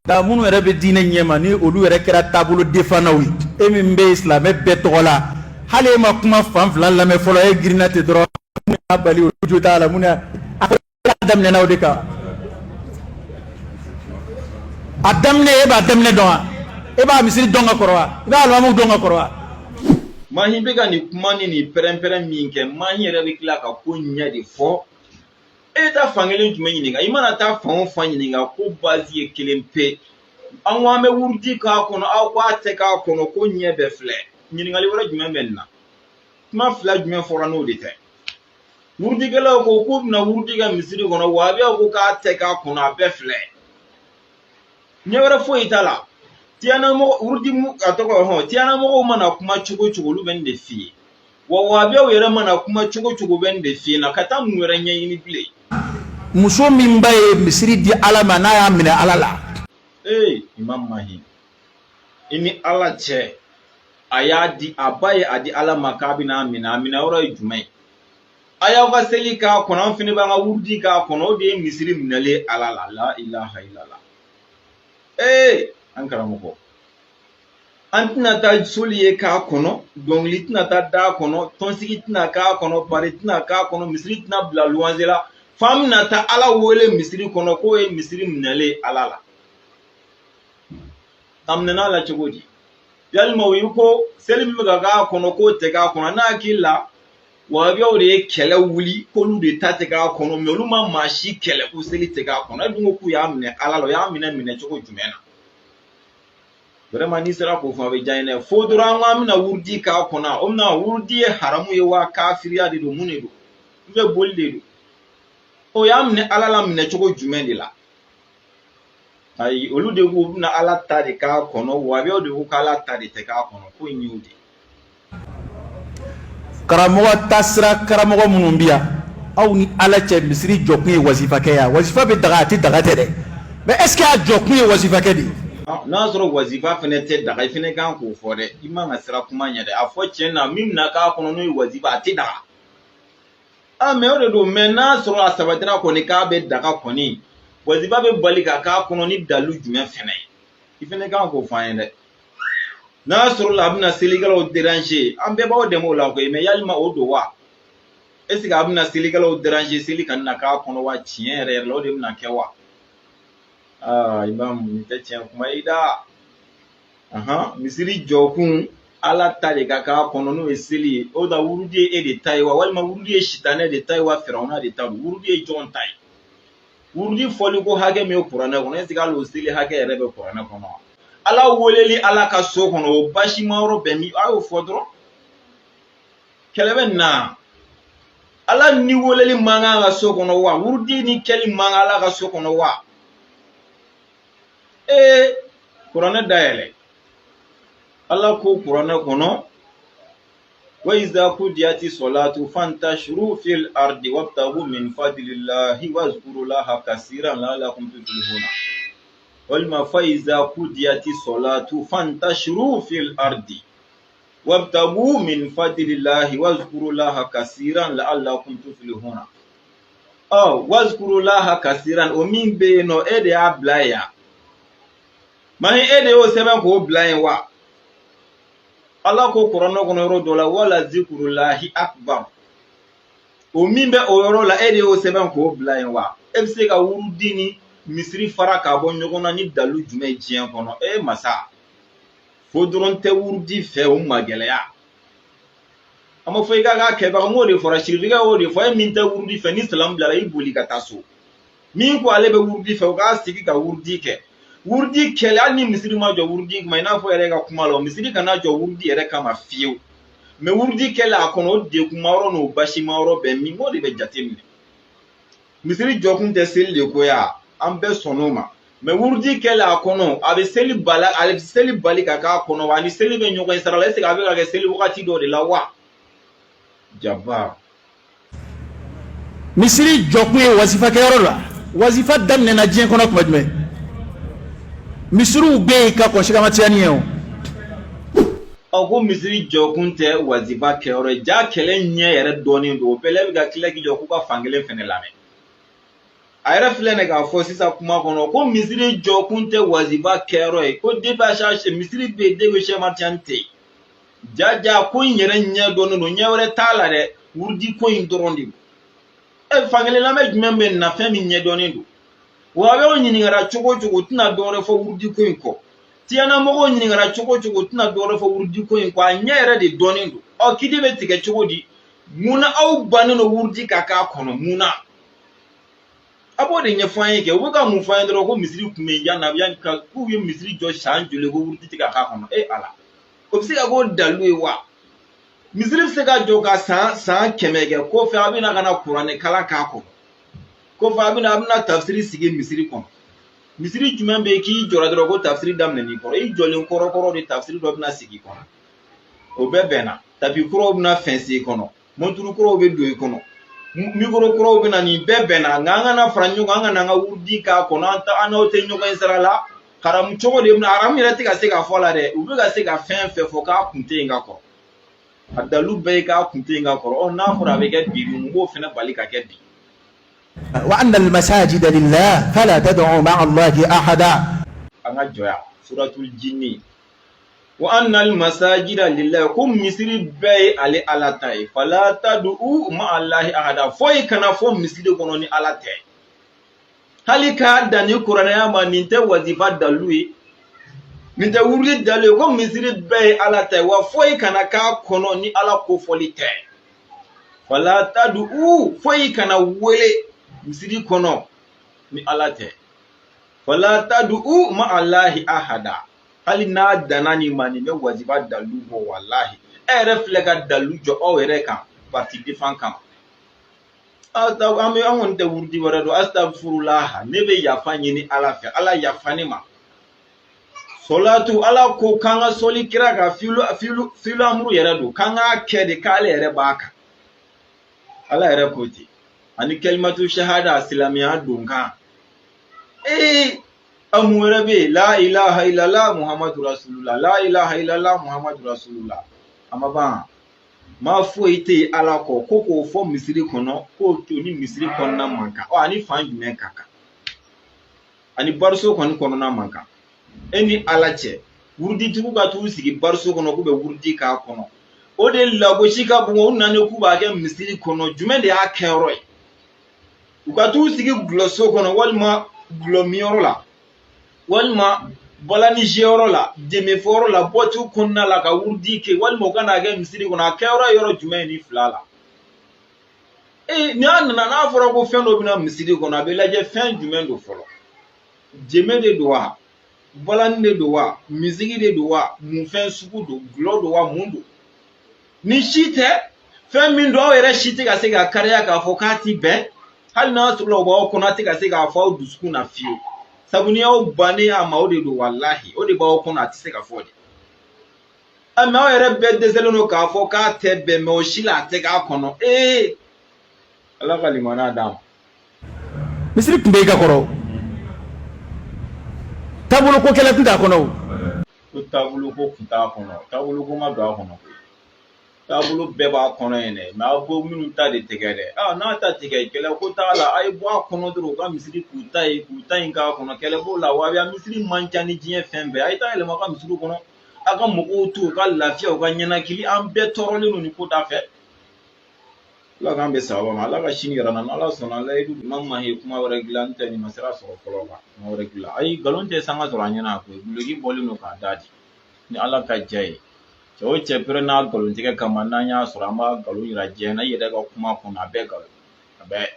da munu yɛrɛ bɛ diinɛ ɲɛma ni olu yɛrɛ kɛra taabolo defanaw ye e min bɛ silamɛ bɛɛ tɔgɔ la hali e ma kuma fan fila lamɛn fɔlɔ e girinna ten dɔrɔn mun y'a bali o jo t'a la mun y'a daminɛna o de kan a daminɛ e b'a daminɛ dɔn wa e b'a misiri dɔn ka kɔrɔ wa i b'a alimamu dɔn ka kɔrɔ wa. Mahi bɛ ka nin kuma ni nin pɛrɛn-pɛrɛn min kɛ Mahi yɛrɛ bɛ tila ka ko ɲɛ de fɔ e ta fankelen jumɛn ɲininka i mana taa fan o fan ɲininka ko base ye kelen pe an ko an bɛ wurudi k'a kɔnɔ aw ko a tɛ k'a kɔnɔ ko ɲɛ bɛɛ filɛ ɲininkali wɛrɛ jumɛn bɛ nin na kuma fila jumɛn fɔra n'o de tɛ wurudikɛlaw ko k'u bɛna wurudi kɛ misiri kɔnɔ wahabiyaw ko k'a tɛ k'a kɔnɔ a bɛɛ filɛ ɲɛ wɛrɛ foyi t'a la tiyanamɔgɔ wurudi a tɔgɔ hɔn tiyanamɔgɔw mana kuma cogo cogo olu bɛ nin de f'i ye wa wahabiyaw yɛrɛ mana kuma cogo cogo bɛ nin de f'i ye na ka taa mun wɛrɛ ɲɛɲini bilen. Muso min ba ye misiri di Ala ma n'a y'a minɛ Ala la. Imam Mahi i ni Ala cɛ a y'a di a ba ye a di Ala ma k'a bɛna minɛ a minɛ yɔrɔ ye jumɛn ye a y'aw ka seli k'a kɔnɔ an fana b'an ka wurudi k'a kɔnɔ o de ye misiri minɛlen Ala la la ilaha illallah an karamɔgɔ an tɛna taa soli ye k'a kɔnɔ dɔnkili tɛna taa da kɔnɔ tɔnsigi tɛna k'a kɔnɔ pari tɛna k'a kɔnɔ misiri tɛna bila luwanze la f'an bɛna taa Ala wele misiri kɔnɔ k'o ye misiri minɛlen Ala la a minɛna la cogo di yalima o ye ko seli min bɛ ka k'a kɔnɔ k'o tɛ k'a kɔnɔ n'a hakili la wahabiyaw de ye kɛlɛ wuli k'olu de ta tɛ k'a kɔnɔ mɛ olu ma maa si kɛlɛ ko seli tɛ k'a kɔnɔ e dun ko k'u y'a minɛ Ala la o y'a minɛ cogo jumɛn na vraiment n'i sera k'o fɔ a bɛ diya n ye dɛ fo dɔrɔn an k'an bɛna wurudi k'a kɔnɔ o bɛna wurudi ye haramu ye wa kafiriya de don mun de don n bɛ boli de don o y'a minɛ Ala la minɛ cogo jumɛn de la ayi olu de k'u bɛna Ala ta de k'a kɔnɔ wahabiyaw de ko k'Ala ta de tɛ k'a kɔnɔ ko in y'o de karamɔgɔ taasira karamɔgɔ minnu bi yan aw ni Ala cɛ misiri jɔkun ye wasifakɛ ya wasifa bɛ daga a tɛ daga tɛ dɛ mais est ce que a jɔkun ye wasifakɛ de ye. n'a sɔrɔ wasifa fɛnɛ tɛ daga i fɛnɛ kan k'o fɔ dɛ i man ka sira kuma ɲɛ dɛ a fɔ tiɲɛ na min bɛna k'a kɔnɔ n'o ye wasifa a tɛ daga mais o de don mais n'a sɔrɔ a sabatira kɔni k'a bɛ daga kɔni wasifa bɛ bali ka k'a kɔnɔ ni dalu jumɛn fɛnɛ ye i fɛnɛ kan k'o fɔ an ye dɛ n'a sɔrɔ la a bɛna selikɛlaw déranger an bɛɛ b'aw dɛmɛ o la koyi mais yalima o don wa est ce que a bɛna selikɛlaw déranger seli ka na k'a kɔnɔ wa tiɲɛ yɛrɛ yɛrɛ la o de bɛna kɛ wa Imam nin tɛ tiɲɛ kuma ye da misiri jɔkun Ala ta de ka k'a kɔnɔ n'o ye seli ye o da wurudi ye e de ta ye wa walima wurudi ye sitanɛ de ta ye wa firawuna de ta don wurudi ye jɔn ta ye wurudi fɔli ko hakɛ min ye kuranɛ kɔnɔ est ce que hali o seli hakɛ yɛrɛ bɛ kuranɛ kɔnɔ wa Ala weleli Ala ka so kɔnɔ o basima yɔrɔ bɛɛ min a y'o fɔ dɔrɔn kɛlɛ bɛ na Ala ni weleli man kan ka so kɔnɔ wa wurudi ni kɛli man kan Ala ka so kɔnɔ wa kuranɛ dayɛlɛ Ala ko kuranɛ kɔnɔ wa iza qudiyati salatu fantashiru fil ardi wabtagu min fadlillahi wazkurullaha kaseeran la'allakum tuflihuna walma fa iza qudiyati salatu fantashiru fil ardi wabtagu min fadlillahi wazkurullaha kaseeran la'allakum tuflihuna wazkurullaha kaseeran o min be no e de a bila ya Mahi e de y'o sɛbɛn k'o bila yen wa Ala ko kuranɛ kɔnɔ yɔrɔ dɔ la wala zikrullahi akbar o min bɛ o yɔrɔ la e de y'o sɛbɛn k'o bila yen wa e bɛ se ka wurudi ni misiri fara k'a bɔ ɲɔgɔn na ni dalu jumɛn ye diɲɛ kɔnɔ masa fo dɔrɔn tɛ wurudi fɛ o ma gɛlɛya a ma fɔ i k'a k'a kɛbaga m'o de fɔra sirifika y'o de fɔ e min tɛ wurudi fɛ ni salamu bilara i boli ka taa so min ko ale bɛ wurudi fɛ o k'a sigi ka wurudi kɛ wurudi kɛlɛ hali ni misiri ma jɔ wurudi kuma i n'a fɔ yɛrɛ ka kuma la misiri kana jɔ wurudi yɛrɛ kama fiyewu mais wurudi kɛlɛ a kɔnɔ o dekuma yɔrɔ n'o basima yɔrɔ bɛɛ min o de bɛ jate minɛ misiri jɔkun tɛ seli de ko ya an bɛɛ sɔnn'o ma mais wurudi kɛlɛ a kɔnɔ a bɛ seli bali ka k'a kɔnɔ wa ani seli bɛ ɲɔgɔn sara la est ce que a bɛ ka kɛ seli wagati dɔ de la wa jaba misiri jɔkun ye wasifakɛyɔrɔ la wasifa daminɛna diɲɛ kɔnɔ tuma jumɛn misiriw bɛ yen ka kɔn sigamatiyanni ye o ko misiri jɔkun tɛ wasifa kɛyɔrɔ ye ja kɛlɛ ɲɛ yɛrɛ dɔɔnin don o bɛɛ la bɛ ka tila k'i jɔ k'u ka fankelen fɛnɛ lamɛn a yɛrɛ filɛ ne k'a fɔ sisan kuma kɔnɔ ko misiri jɔkun tɛ wazifa kɛyɔrɔ ye ko misiri bɛ yen depuis Cheikh Martial tɛ yen jaja ko in yɛrɛ ɲɛ dɔnnen don ɲɛ wɛrɛ t'a la dɛ wurudi ko in dɔrɔn de don fankelen lamɛn jumɛn bɛ nin na fɛn min ɲɛ dɔnnen don wa a bɛ ɲininkara cogo o cogo tɛna dɔwɛrɛ fɔ wurudi ko in kɔ tiɲɛnamɔgɔw ɲininkara cogo o cogo tɛna dɔwɛrɛ fɔ wurudi ko in kɔ a ɲɛ yɛrɛ de dɔnnen don kidi bɛ tigɛ cogo di munna aw bannen don wurudi ka k'a kɔnɔ munna a b'o de ɲɛfɔ an ye kɛ u bɛ ka mun fɔ an ye dɔrɔn ko misiri tun bɛ yan k'u ye misiri jɔ san joli ko wurudi tɛ ka k'a kɔnɔ ala o bɛ se ka k'o dalu ye wa misiri bɛ se ka jɔ ka san 100 kɛ ko fɛ a bɛna ka na kuranɛ kalan k'a kɔnɔ ko fɛ a bɛna tafsiri sigi misiri kɔnɔ misiri jumɛn bɛ yen k'i jɔra dɔrɔn ko tafsiri daminɛ n'i kɔrɔ i jɔlen kɔrɔkɔrɔ de tafsiri dɔ bɛna sigi kɔnɔ o bɛɛ bɛnna tapi kuraw bɛna fɛn sen kɔnɔ monturu kuraw bɛ don i kɔnɔ mikoro kuraw bɛna nin bɛɛ bɛnna nka an kana fara ɲɔgɔn an kana an ka wurudi k'a kɔnɔ an n'aw tɛ ɲɔgɔn ye sira la haramu cogo de bɛna haramu yɛrɛ tɛ ka se ka fɔ la dɛ u bɛ ka se ka fɛn fɛn fɔ k'a kun tɛ yen ka kɔrɔ a dalu bɛɛ ye k'a kun tɛ yen ka kɔrɔ n'a fɔra a bɛ kɛ bi mun b'o fana bali ka kɛ bi. وأن المساجد لله فلا تدعوا مع الله أحدا. Anga joya suratul jinni wa annal masajida lillahi kum misiri bay ali ala tay fala tad'u ma allahi ahada foy kana fo misiri kono ni ala tay halika dani qur'ana ya ma ninte wazifa dalui ninte wuri dalui kum misiri bay ala tay wa foy kana ka kono ni ala ko foli tay fala tad'u foy kana wele misiri kono ni ala tay fala tad'u ma allahi ahada hali n'a danna ni ma nin bɛ wazifa dalu bɔ walahi e yɛrɛ filɛ ka dalu jɔ aw yɛrɛ kan parti défend kama an kɔni tɛ wurudi wɛrɛ don astagfirullah ne bɛ yafa ɲini ala fɛ ala yafa ne ma solatu ala ko k'an ka sɔli kira ka filu amuru yɛrɛ don k'an k'a kɛ de k'ale yɛrɛ b'a kan ala yɛrɛ ko ten ani kalimatu shahada silamɛya don kan amu wɛrɛ bɛ yen la ilaha illallah muhammadu rasulullah la ilaha illallah muhammadu rasulullah a ma ban ma foyi tɛ yen ala kɔ ko k'o fɔ misiri kɔnɔ k'o to ni misiri kɔnɔna man kan ani fan jumɛn ka kan ani bariso kɔni kɔnɔna man kan e ni ala cɛ wuruditigiw ka t'u sigi bariso kɔnɔ k'u bɛ wurudi k'a kɔnɔ o de lagosi ka bon o nane k'u b'a kɛ misiri kɔnɔ jumɛn de y'a kɛyɔrɔ ye u ka t'u sigi gulɔso kɔnɔ walima gulɔmiyɔrɔ la walima balaniziyɔrɔ la demefɔyɔrɔ la bɔtu kɔnɔna la ka wurudi kɛ walima u ka n'a kɛ misiri kɔnɔ a kɛyɔrɔ yɔrɔ jumɛn ni fila la n'a nana n'a fɔra ko fɛn dɔ bɛna misiri kɔnɔ a bɛ lajɛ fɛn jumɛn don fɔlɔ jeme de don wa balani de don wa misigi de don wa mun fɛn sugu don gulɔ don wa mun don ni si tɛ fɛn min don aw yɛrɛ si tɛ ka se ka kariya k'a fɔ k'a ti bɛn hali n'a sɔrɔ u b'aw kɔnɔ a tɛ ka se k'a fɔ aw dusukun na fiyewu sabu ni y'aw bannen a ma o de don walahi o de b'aw kɔnɔ a tɛ se ka fɔ de mɛ aw yɛrɛ bɛɛ dɛsɛlen don k'a fɔ k'a tɛ bɛn mɛ o si la a tɛ k'a kɔnɔ ala ka limaniya d'a ma. misiri tun bɛ i ka kɔrɔ taabolo ko kɛlɛ tun t'a kɔnɔ o. ko taabolo ko tun t'a kɔnɔ taabolo ko ma don a kɔnɔ koyi taabolo bɛɛ b'a kɔnɔ yen dɛ mɛ aw bɔ minnu ta de tigɛ dɛ n'a ta tigɛ kɛlɛ ko t'a la a ye bɔ a kɔnɔ dɔrɔn u ka misiri k'u ta ye k'u ta in k'a kɔnɔ kɛlɛ b'o la wa misiri man ca ni diɲɛ fɛn bɛɛ a ye taa yɛlɛma a ka misiri kɔnɔ a ka mɔgɔw to u ka lafiya u ka ɲɛnakili an bɛɛ tɔɔrɔlen don nin ko ta fɛ ala k'an bɛ sababa ma ala ka sini yɛrɛ na ala sɔnna ala ye ma ma ye kuma wɛrɛ dilan n tɛ nin ma sira sɔrɔ fɔlɔ kan kuma wɛrɛ dilan ayi nkalon tɛ sanga sɔrɔ a ɲɛna a koyi guloki bɔlen don k'a da di ni ala ka diya ye cɛ o cɛ pere n'a nkalontigɛ kama n'an y'a sɔrɔ an b'a nkalon yira diɲɛ na i yɛrɛ ka kuma kɔnɔ a bɛɛ nkalon a bɛɛ